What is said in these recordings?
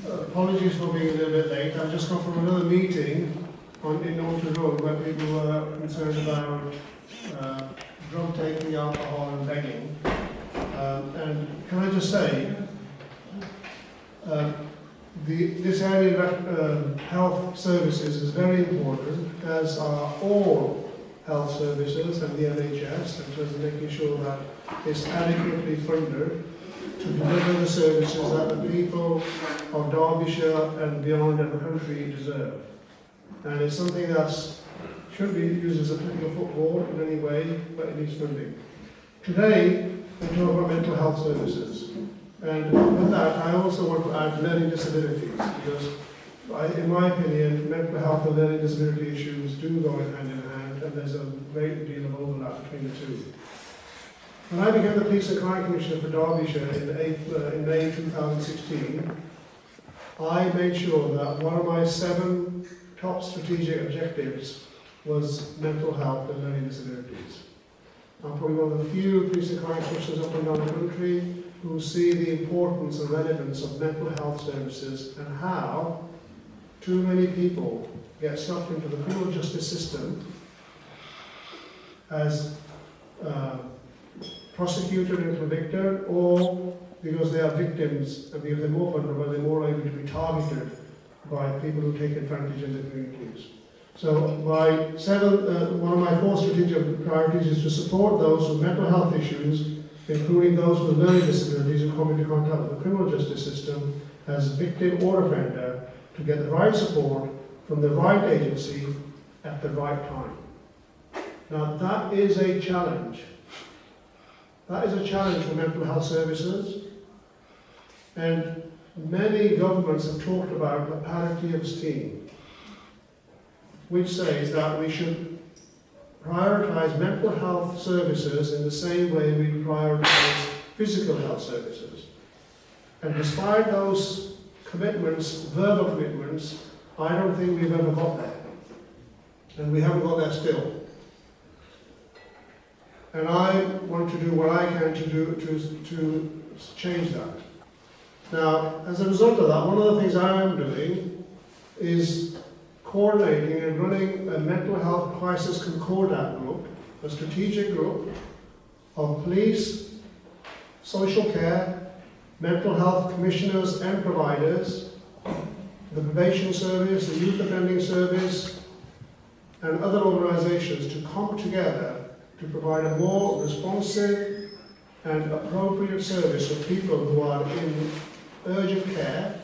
Apologies for being a little bit late. I've just come from another meeting in Norton Road where people were concerned about drug taking, alcohol and begging. And can I just say, this area of health services is very important, as are all health services and the NHS, in terms of making sure that it's adequately funded to deliver the services that the people of Derbyshire and beyond in the country deserve. And it's something that should be used as a political football in any way, but it needs funding. Today, we talk about mental health services. And with that, I also want to add learning disabilities, because in my opinion, mental health and learning disability issues do go hand in hand, and there's a great deal of overlap between the two. When I became the Police and Crime Commissioner for Derbyshire in May 2016, I made sure that one of my 7 top strategic objectives was mental health and learning disabilities. I'm probably one of the few Police and Crime Commissioners up and down the country who see the importance and relevance of mental health services and how too many people get sucked into the criminal justice system as prosecuted and convicted, or because they are victims and because they're more vulnerable, they're more able to be targeted by people who take advantage in their communities. So one of my 4 strategic priorities is to support those with mental health issues, including those with learning disabilities who come into contact with the criminal justice system as victim or offender, to get the right support from the right agency at the right time. Now that is a challenge. That is a challenge for mental health services, and many governments have talked about the parity of esteem, which says that we should prioritise mental health services in the same way we prioritise physical health services. And despite those commitments, verbal commitments, I don't think we've ever got there. And we haven't got there still. And I want to do what I can to change that. Now, as a result of that, one of the things I am doing is coordinating and running a mental health crisis concordat group, a strategic group of police, social care, mental health commissioners and providers, the probation service, the youth offending service, and other organisations to come together to provide a more responsive and appropriate service for people who are in urgent care,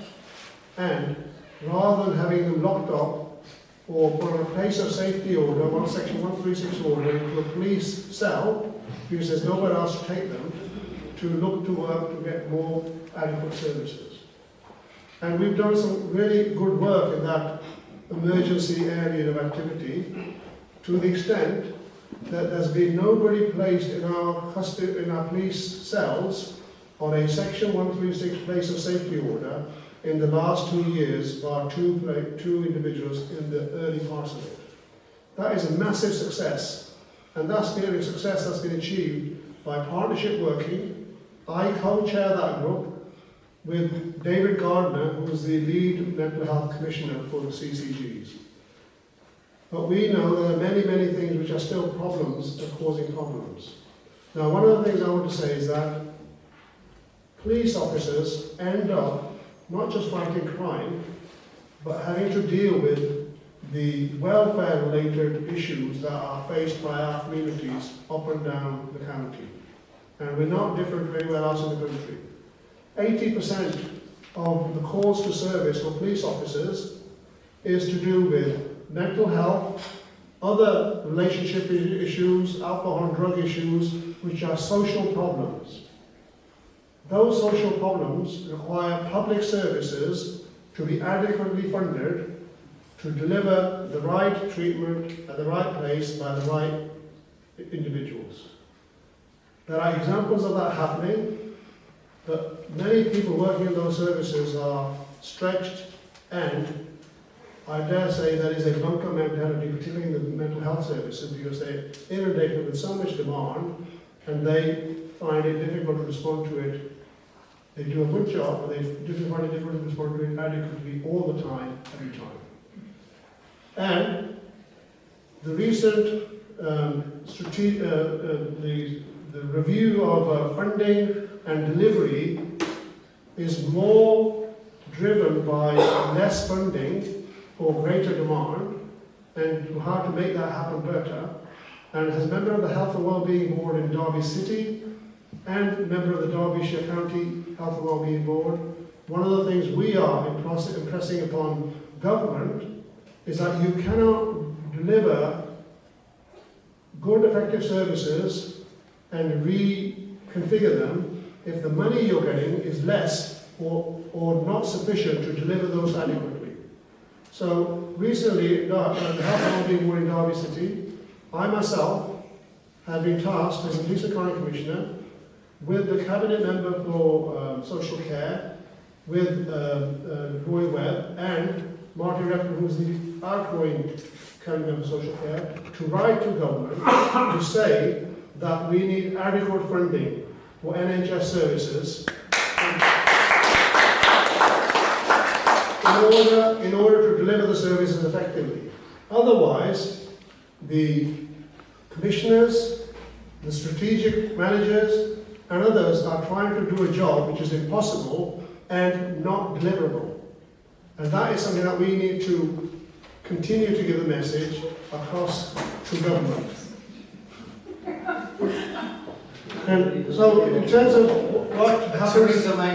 and rather than having them locked up or put on a place of safety order, one section 136 order, into a police cell, because there's nowhere else to take them, to look to work to get more adequate services. And we've done some really good work in that emergency area of activity, to the extent that there's been nobody placed in our police cells on a section 136 place of safety order in the last 2 years, bar two individuals in the early parts of it. That is a massive success, and that's been a success that's been achieved by partnership working. I co-chair that group with David Gardner, who is the lead mental health commissioner for the CCGs. But we know there are many, many things which are still problems that are causing problems. Now, one of the things I want to say is that police officers end up not just fighting crime, but having to deal with the welfare-related issues that are faced by our communities up and down the county. And we're not different from anywhere else in the country. 80% of the calls to service for police officers is to do with mental health, other relationship issues, alcohol and drug issues, which are social problems. Those social problems require public services to be adequately funded to deliver the right treatment at the right place by the right individuals. There are examples of that happening, but many people working in those services are stretched, and I dare say there is a bunker mentality, particularly in the mental health services, because they're inundated with so much demand and they find it difficult to respond to it They do a good job, but they find it difficult to respond to it adequately all the time, every time. And the recent the review of funding and delivery is more driven by less funding for greater demand and how to make that happen better. And as a member of the Health and Wellbeing Board in Derby City and member of the Derbyshire County Health and Wellbeing Board, one of the things we are impressing upon government is that you cannot deliver good, effective services and reconfigure them if the money you're getting is less or not sufficient to deliver those adequately. So recently, the Health and Wellbeing Board in Derby City, I myself have been tasked as a Dhindsa County Commissioner with the Cabinet Member for Social Care, with Roy Webb and Marty Repton, who's the outgoing Cabinet Member for Social Care, to write to government to say that we need adequate funding for NHS services in order to deliver the services effectively. Otherwise, the commissioners, the strategic managers, and others are trying to do a job which is impossible and not deliverable. And that is something that we need to continue to give the message across to government. And so, in terms of what happens, I'm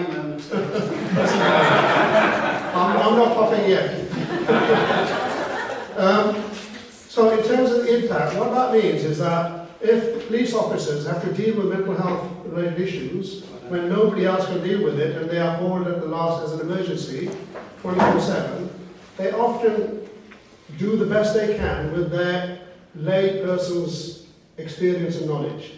not popping yet. So, in terms of the impact, what that means is that if police officers have to deal with mental health related issues when nobody else can deal with it and they are called at the last as an emergency 24/7, they often do the best they can with their lay person's experience and knowledge.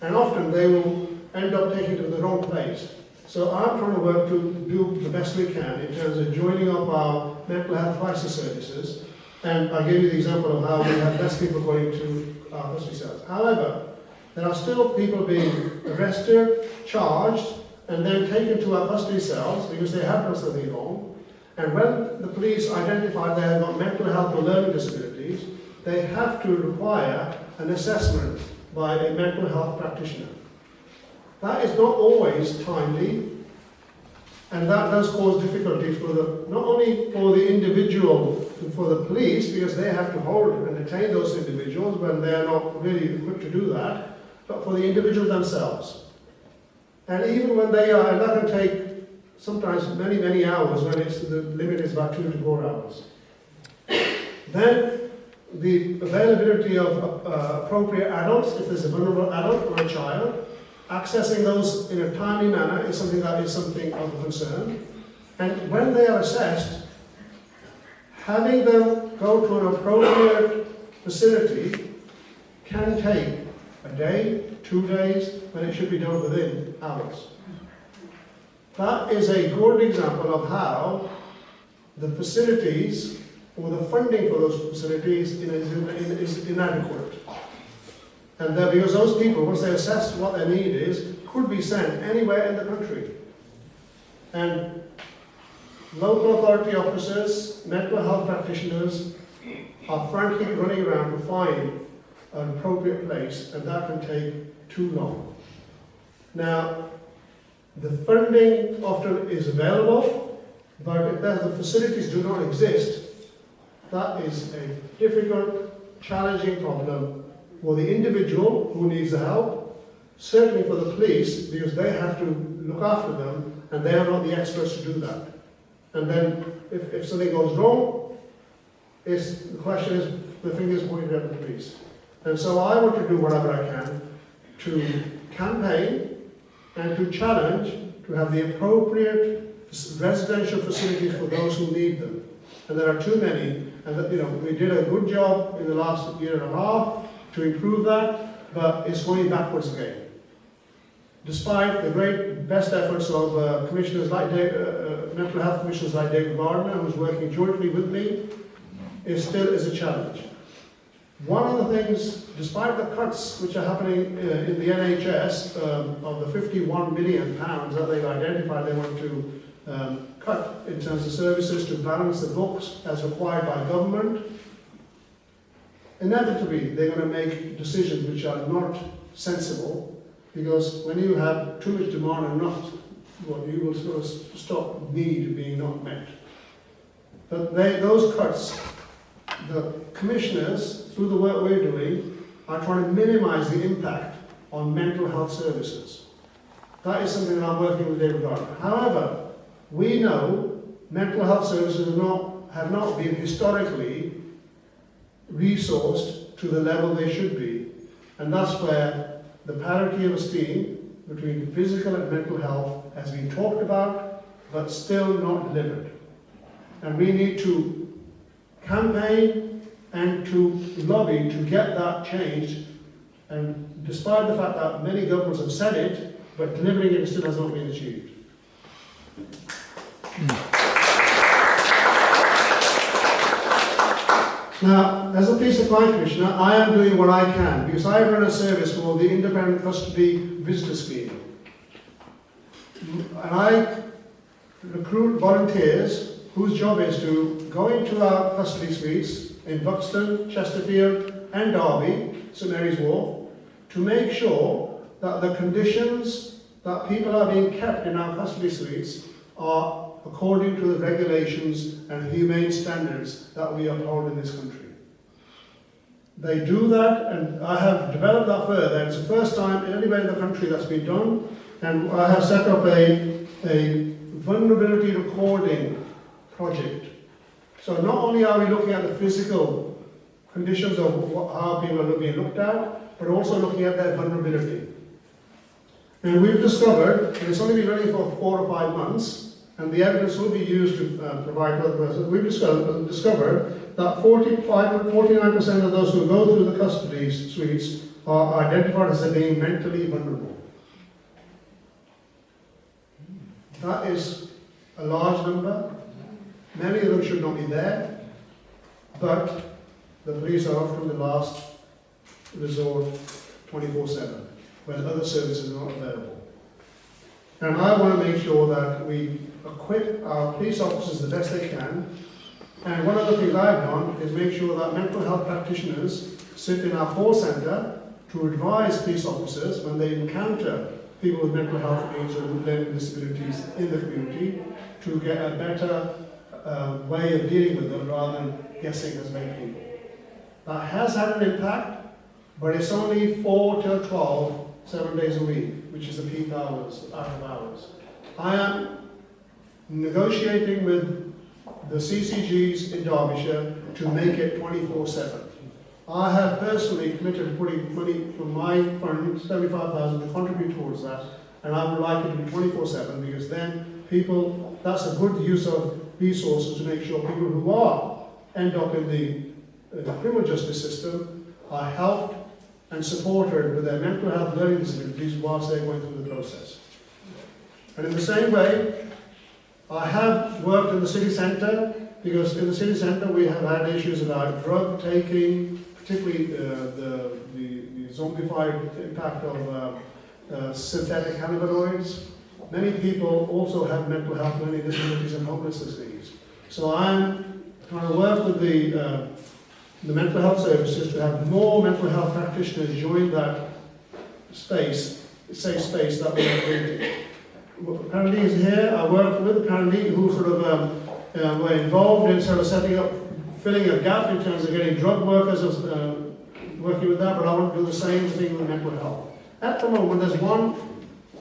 And often they will end up taking it to the wrong place. So I'm trying to work to do the best we can in terms of joining up our mental health crisis services. And I gave you the example of how we have less people going to our custody cells. However, there are still people being arrested, charged, and then taken to our custody cells because they have done something wrong. And when the police identify they have got mental health or learning disabilities, they have to require an assessment by a mental health practitioner. That is not always timely, and that does cause difficulties for not only for the individual, for the police, because they have to hold and detain those individuals when they are not really equipped to do that, but for the individual themselves. And even when they are, and that can take sometimes many, many hours when the limit is about 2 to 4 hours. Then the availability of appropriate adults, if there's a vulnerable adult or a child, accessing those in a timely manner is something of concern. And when they are assessed, having them go to an appropriate facility can take a day, 2 days, when it should be done within hours. That is a good example of how the facilities or the funding for those facilities is inadequate. And because those people, once they assess what their need is, could be sent anywhere in the country. And local authority officers, mental health practitioners are frankly running around to find an appropriate place, and that can take too long. Now, the funding often is available, but if the facilities do not exist, that is a difficult, challenging problem for the individual who needs the help, certainly for the police, because they have to look after them, and they are not the experts to do that. And then, if something goes wrong, the question is, the finger is pointed at the police. And so I want to do whatever I can to campaign and to challenge to have the appropriate residential facilities for those who need them. And there are too many, and we did a good job in the last year and a half to improve that, but it's going backwards again. Despite the best efforts of commissioners like mental health commissioners like David Gardner, who's working jointly with me, it still is a challenge. One of the things, despite the cuts which are happening in the NHS, of the £51 million that they've identified they want to cut in terms of services to balance the books as required by government, inevitably they're going to make decisions which are not sensible, because when you have too much demand and not, well, you will sort of stop need being not met. But those cuts, the commissioners, through the work we're doing, are trying to minimise the impact on mental health services. That is something that I'm working with David on. However, we know mental health services have not been historically resourced to the level they should be. And that's where the parity of esteem between physical and mental health has been talked about, but still not delivered. And we need to campaign and to lobby to get that changed. And despite the fact that many governments have said it, but delivering it still has not been achieved. Now, as a police supply commissioner, I am doing what I can, because I run a service called the Independent Custody Visitor Scheme. And I recruit volunteers whose job is to go into our custody suites in Buxton, Chesterfield and Derby, St Mary's Wharf, to make sure that the conditions that people are being kept in our custody suites are according to the regulations and humane standards that we uphold in this country. They do that, and I have developed that further. It's the first time anywhere in the country that's been done, and I have set up a vulnerability recording project. So not only are we looking at the physical conditions of how people are being looked at, but also looking at their vulnerability. And we've discovered, and it's only been running for 4 or 5 months, and the evidence will be used to provide to other persons. We've discovered that 49% of those who go through the custody suites are identified as being mentally vulnerable. That is a large number. Many of them should not be there, but the police are often the last resort 24/7, when other services are not available. And I want to make sure that we equip our police officers the best they can. And one of the things I've done is make sure that mental health practitioners sit in our call centre to advise police officers when they encounter people with mental health needs or learning disabilities in the community, to get a better way of dealing with them rather than guessing as many people. That has had an impact, but it's only 4 till 12, 7 days a week, which is the peak hours, out of hours. I am negotiating with the CCGs in Derbyshire to make it 24/7. I have personally committed to putting money from my fund, 75,000, to contribute towards that, and I would like it to be 24/7, because then people, that's a good use of resources to make sure people who end up in the criminal justice system are helped and supported with their mental health learning disabilities whilst they're going through the process. And in the same way, I have worked in the city centre, because in the city centre we have had issues about drug taking, particularly the zombified impact of synthetic cannabinoids. Many people also have mental health learning disabilities and homelessness needs. So I'm trying to work with the mental health services to have more mental health practitioners join that safe space that we are creating. Apparently is here. I worked with apparently who sort of were involved in sort of filling a gap in terms of getting drug workers working with that, but I want to do the same thing with mental health. At the moment, there's one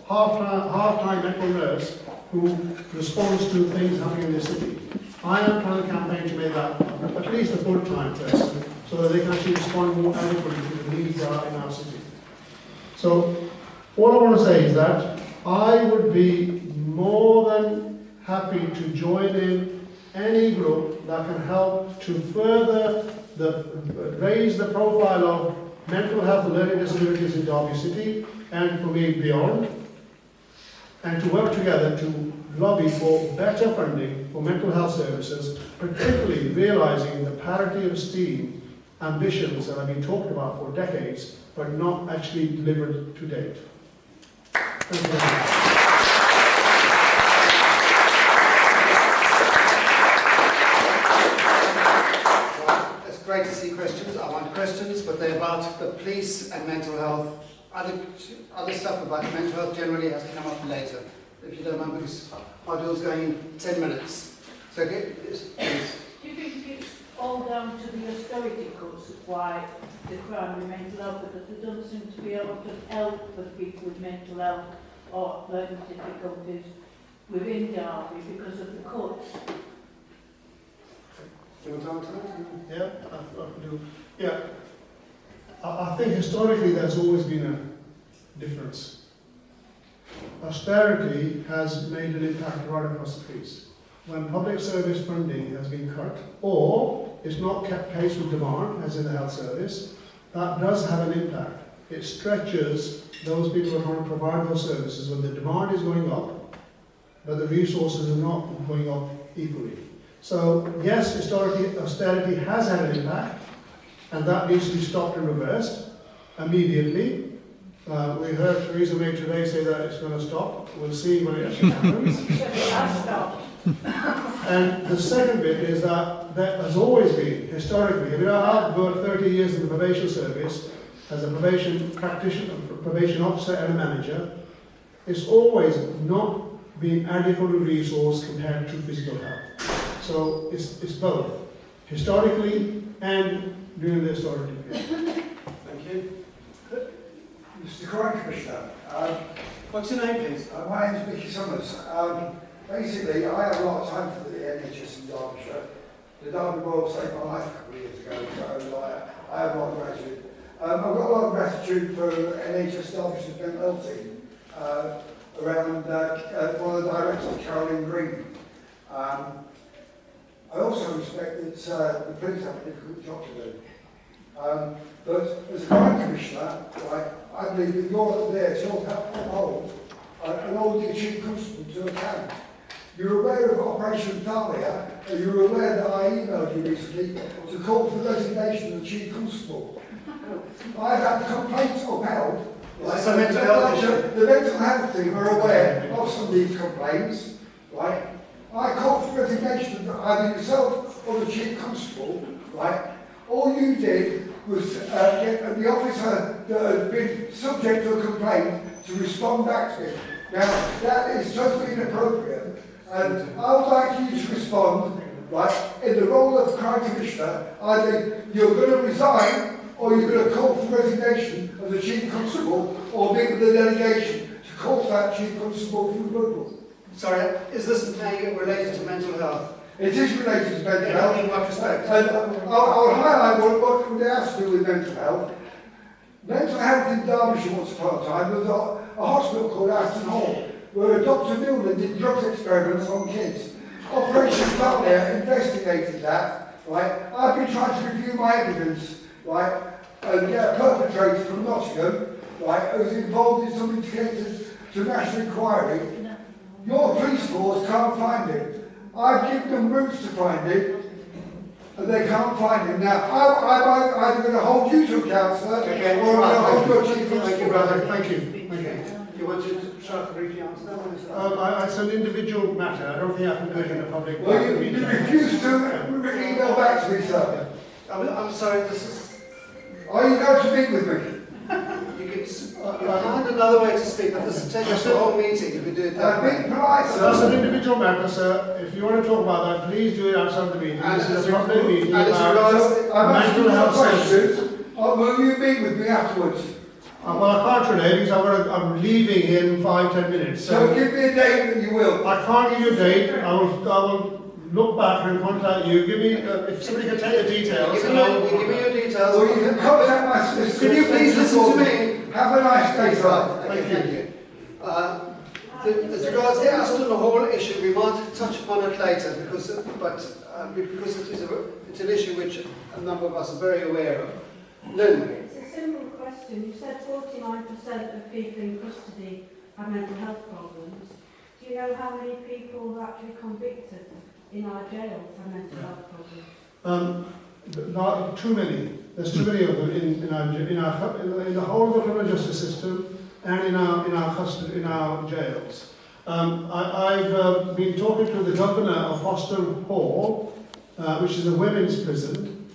half-time mental nurse who responds to things happening in the city. I am trying to campaign to make that at least a full-time person, so that they can actually respond more adequately to the needs that are in our city. So, all I want to say is that I would be more than happy to join in any group that can help to further raise the profile of mental health and learning disabilities in Derby City and for me beyond, and to work together to lobby for better funding for mental health services, particularly realising the parity of esteem ambitions that have been talked about for decades, but not actually delivered to date. Thank you very much. Great to see questions. I want questions, but they're about the police and mental health. Other stuff about mental health generally has to come up later, if you don't mind, because Hardyal's going in 10 minutes. So, okay, please. Do you think it's all down to the austerity cuts why the crime and mental health, because there doesn't seem to be a lot of help for people with mental health or learning difficulties within Derby because of the cuts? Do you want to answer that? Yeah, I can do. Yeah, I think historically there's always been a difference. Austerity has made an impact right across the piece. When public service funding has been cut, or it's not kept pace with demand, as in the health service, that does have an impact. It stretches those people who are trying to provide those services when the demand is going up, but the resources are not going up equally. So, yes, historically, austerity has had an impact, and that needs to be stopped and reversed immediately. We heard Theresa May today say that it's going to stop. We'll see when it actually happens. And the second bit is that there has always been, historically, I mean, I've worked 30 years in the probation service as a probation practitioner, probation officer and a manager. It's always not been adequately resourced compared to physical health. So it's both, historically and during the historical period. Thank you. Mr. Crime Commissioner, What's your name, please? my name is Mickey Summers. Basically, I have a lot of time for the NHS in Derbyshire. The Derby Royal saved my life a couple of years ago, so I have a lot of gratitude. I've got a lot of gratitude for NHS Derbyshire's mental health team around one of the directors, Caroline Green. I also respect that the police have a difficult job to do. But as a crime commissioner, I believe that you're there to uphold and hold the chief constable to account. You're aware of Operation Thalia, and you're aware that I emailed you recently to call for the resignation of the chief constable. I've had complaints upheld. It's a mental health issue. The mental health team are aware of some of these complaints, right? I called for resignation of either yourself or the chief constable, right? All you did was get the officer that had been subject to a complaint to respond back to me. Now, that is totally inappropriate, and I would like you to respond, right, in the role of crime commissioner. Either you're going to resign or you're going to call for resignation of the chief constable or meet with the delegation to call for that chief constable from Liverpool. Sorry, is this related to mental health? It is related to mental health. In what respect? And I'll highlight what it has to do with mental health. Mental health in Derbyshire once upon a time was a hospital called Aston Hall, where Dr. Newland did drugs experiments on kids. Operation Thalia investigated that, right? I've been trying to review my evidence, right, and get a perpetrator from Nottingham, right, who's involved in some indicators to national inquiry. Your police force can't find him. I've given them routes to find him, and they can't find him. Now, I'm either going to hold you to account, sir, Okay. or I'm going to hold your chief constable. Thank you, brother. Thank you. Thank you. You want to short briefly answer that one? It's an individual matter. I don't think I can do it in a public Well, you refuse to email back to me, sir. I'm sorry, this is... Are you going to meet with me? You can find another way to speak, but this will take us the whole meeting if we do it that way. Be polite, sir. That's an individual matter, sir. If you want to talk about that, please do it outside the meeting. And This is a public meeting and as about regards- I'm asking mental you a health services. question. Will you meet with me afterwards? Well, I can't today because I'm leaving in 5-10 minutes. So give me a date that you will. I can't give you a date. I will look back and contact you. Give me if somebody can take the details. Give me your details. Or you can contact my solicitor. Could you please listen to me? Have a nice day, sir. Okay, thank you. As regards the Aston Hall issue, we might touch upon it later because it's an issue which a number of us are very aware of. Lynn. It's a simple question. You said 49% of people in custody have mental health problems. Do you know how many people are actually convicted in our jails have mental health problems? not too many. There's too many of them in the whole of the criminal justice system and in our jails. I've been talking to the governor of Foster Hall, which is a women's prison,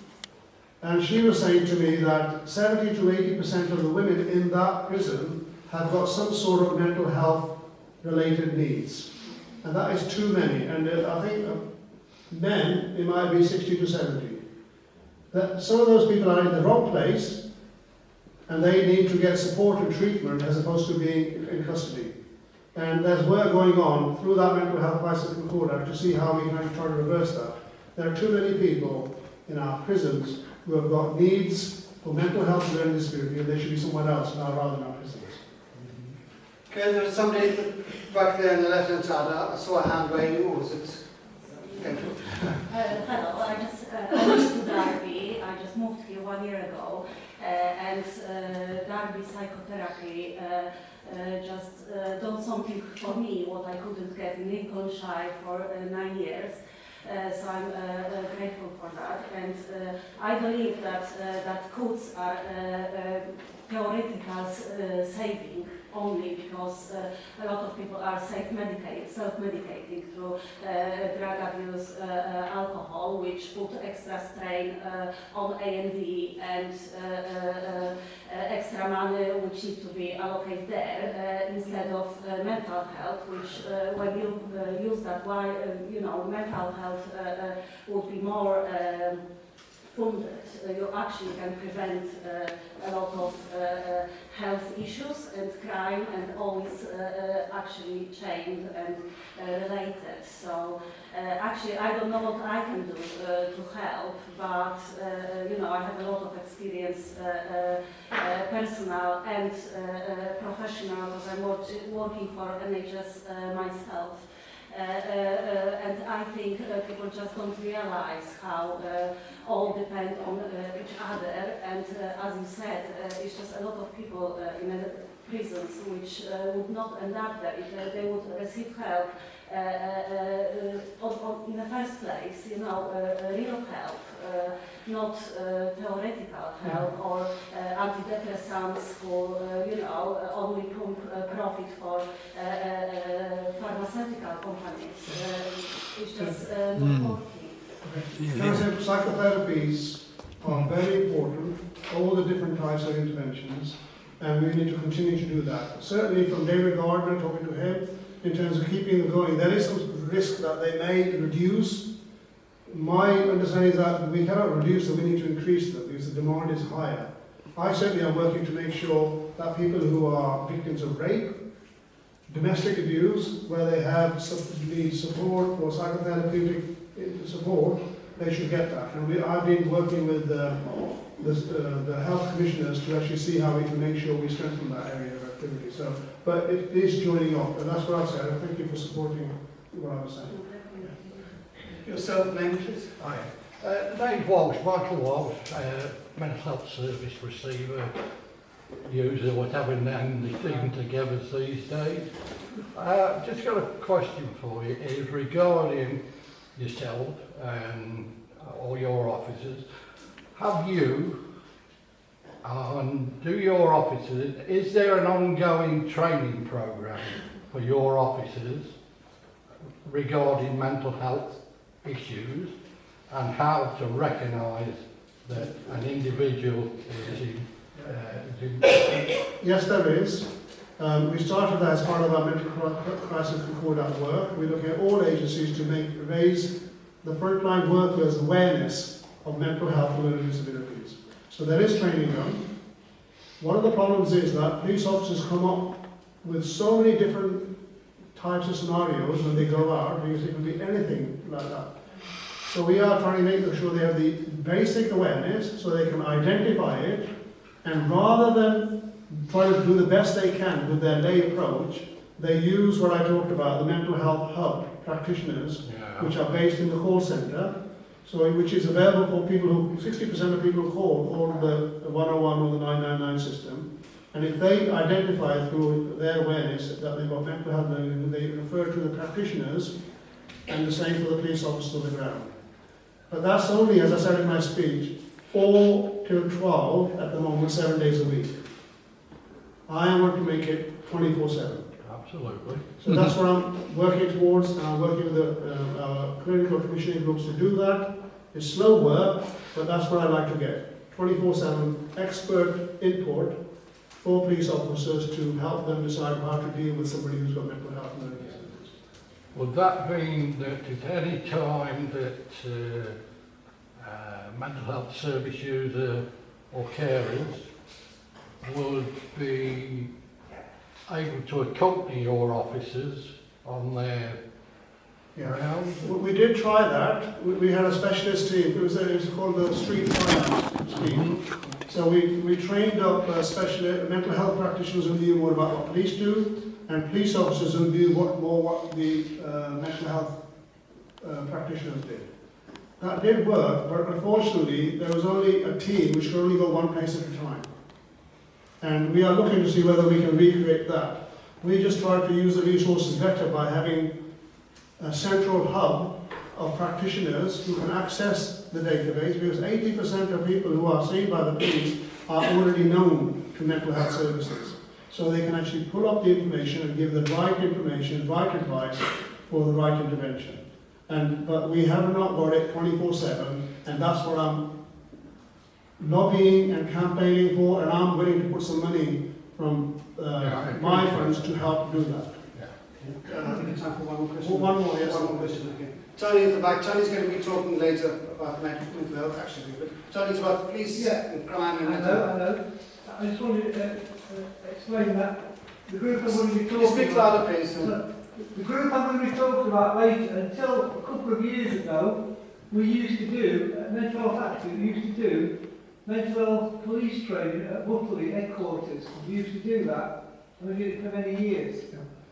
and she was saying to me that 70 to 80% of the women in that prison have got some sort of mental health related needs. And that is too many. And I think men, it might be 60 to 70. That some of those people are in the wrong place and they need to get support and treatment as opposed to being in custody. And there's work going on through that mental health crisis in Kodak to see how we can try to reverse that. There are too many people in our prisons who have got needs for mental health and learning disability, and they should be somewhere else now rather than our prisons. Okay, there's somebody back there on the left-hand side. I saw a hand waving, or was it? Hello, I live to Derby. I just moved here 1 year ago, and Derby psychotherapy just done something for me what I couldn't get in Lincolnshire for 9 years. So I'm grateful for that, and I believe that courts are theoretical saving only because a lot of people are self-medicating through drug abuse, alcohol, which put extra strain on A&D and extra money which need to be allocated there instead of mental health, which when you use that, why mental health would be more funded. You actually can prevent a lot of health issues and crime, and always actually chained and related. So actually I don't know what I can do to help, but I have a lot of experience, personal and professional, because I'm working for NHS myself. And I think people just don't realize how all depend on each other, and as you said, it's just a lot of people in prisons which would not end up there if they would receive help in the first place, real help, not theoretical help or antidepressants who, only profit for pharmaceutical companies. It's just not working. Psychotherapies are very important, all the different types of interventions, and we need to continue to do that. Certainly from David Gardner, talking to him, in terms of keeping them going, there is some risk that they may reduce. My understanding is that we cannot reduce them, we need to increase them because the demand is higher. I certainly am working to make sure that people who are victims of rape, domestic abuse, where they have need support or psychotherapeutic support, they should get that. And I've been working with the health commissioners to actually see how we can make sure we strengthen that area of activity. So, but it is joining up, and that's what I've said. Thank you for supporting what I was saying. Yourself, name please. Hi. Dave Walsh, Michael Walsh, mental health service receiver, user, whatever name they even together these days. Just got a question for you, is regarding yourself and all your officers. Have you, do your officers, is there an ongoing training program for your officers regarding mental health issues and how to recognise that an individual is in Yes, there is. We started that as part of our mental crisis concordat work. We're looking at all agencies to raise the frontline workers' awareness of mental health and learning disabilities. So there is training done. One of the problems is that police officers come up with so many different types of scenarios when they go out, because it can be anything like that. So we are trying to make sure they have the basic awareness so they can identify it, and rather than try to do the best they can with their lay approach, they use what I talked about, the mental health hub practitioners, which are based in the call centre, so which is available for people who, 60% of people who call the 101 or the 999 system, and if they identify through their awareness that they've got mental health, they refer to the practitioners, and the same for the police officers on the ground. But that's only, as I said in my speech, 4 till 12 at the moment, 7 days a week. I want to make it 24/7. Absolutely. So that's what I'm working towards, and I'm working with our clinical commissioning groups to do that. It's slow work, but that's what I like to get. 24/7 expert input for police officers to help them decide how to deal with somebody who's got mental health and learning disabilities. Would that mean that at any time that mental health service user or carers would be able to accompany your officers on their rounds? We did try that. We had a specialist team. It was called the Street Finance Scheme. So we trained up specialist mental health practitioners who knew more about what police do, and police officers who knew what the mental health practitioners did. That did work, but unfortunately there was only a team which could only go one place at a time. And we are looking to see whether we can recreate that. We just tried to use the resources better by having a central hub of practitioners who can access the database, because 80% of people who are seen by the police are already known to mental health services. So they can actually pull up the information and give the right information, right advice for the right intervention. But we have not got it 24/7, and that's what I'm lobbying and campaigning for, and I'm willing to put some money from my funds to help do that. I think it's time for one more question. One more, yes. One more question, okay. Tony at the back. Tony's going to be talking later about mental health, actually. But Tony's about police and crime and mental health. I know. I just wanted to explain that the group I'm going to be Can you speak talking louder, please? the group I'm going to be talking about later, until a couple of years ago, we used to do, Mental Health Active used to do mental health police training at Butley headquarters. We used to do that, and we did it for many years,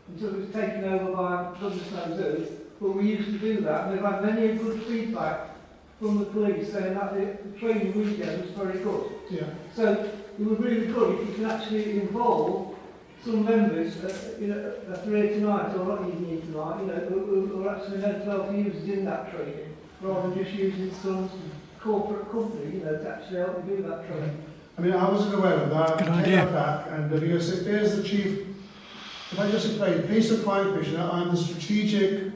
until it was taken over by goodness knows who. But we used to do that, and we've had many good feedback from the police saying that the training we did was very good. Yeah. So it was really good if you can actually involve some members, after 8 tonight, or not even 8 tonight, who are actually mental health users in that training, rather than just using some corporate company, to actually help you do that training. I mean, I wasn't aware of that. Good I take idea. that back, and because if there's the chief, if I just explain, Police and Crime Commissioner, I'm the strategic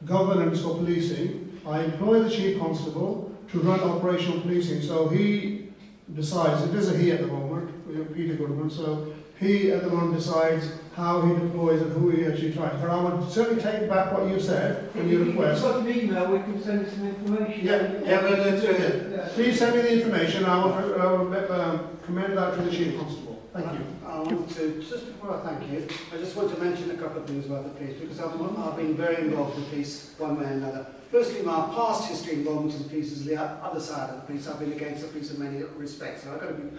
governance for policing. I employ the chief constable to run operational policing, so he decides, it is a he at the moment, Peter Goodman, so he at the moment decides how he deploys and who he actually tries. But I would certainly take back what you said and your request. If you've got an email, we can send you some information. Yeah, we'll do it through it. Yeah. Please send me the information, I will commend that to the chief constable. Thank you. I want to, just before I thank you, I just want to mention a couple of things about the police, because I've been very involved with the police one way or another. Firstly, my past history involvement in the police is the other side of the police. I've been against the police in many respects, so I've got to be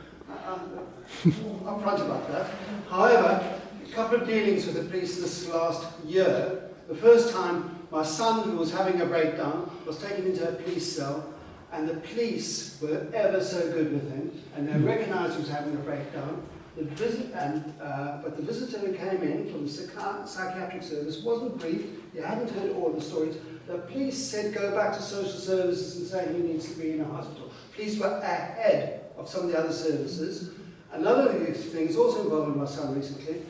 upfront about that. However, a couple of dealings with the police this last year. The first time, my son, who was having a breakdown, was taken into a police cell, and the police were ever so good with him, and they recognised he was having a breakdown. But the visitor who came in from the psychiatric service wasn't briefed. He hadn't heard all the stories. The police said go back to social services and say he needs to be in a hospital. Police were ahead of some of the other services. Another of these things also involving my son recently.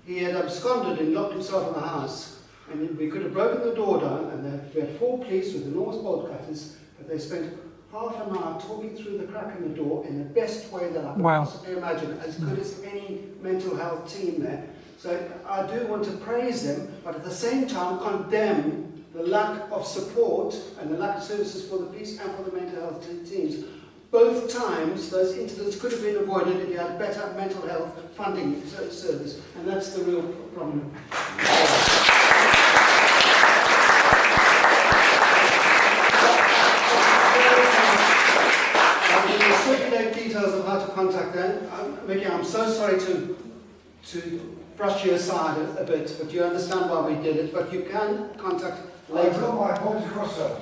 He had absconded and locked himself in the house, and we could have broken the door down, and we had 4 police with enormous bolt cutters, but they spent half an hour talking through the crack in the door in the best way that I could possibly imagine, as good as any mental health team there. So I do want to praise them, but at the same time condemn the lack of support and the lack of services for the police and for the mental health teams. Both times, those incidents could have been avoided if you had a better mental health funding service, and that's the real problem. Circulate details of how to contact them. Mickey, I'm so sorry to brush you aside a bit, but you understand why we did it. But you can contact later. I've got my points across there.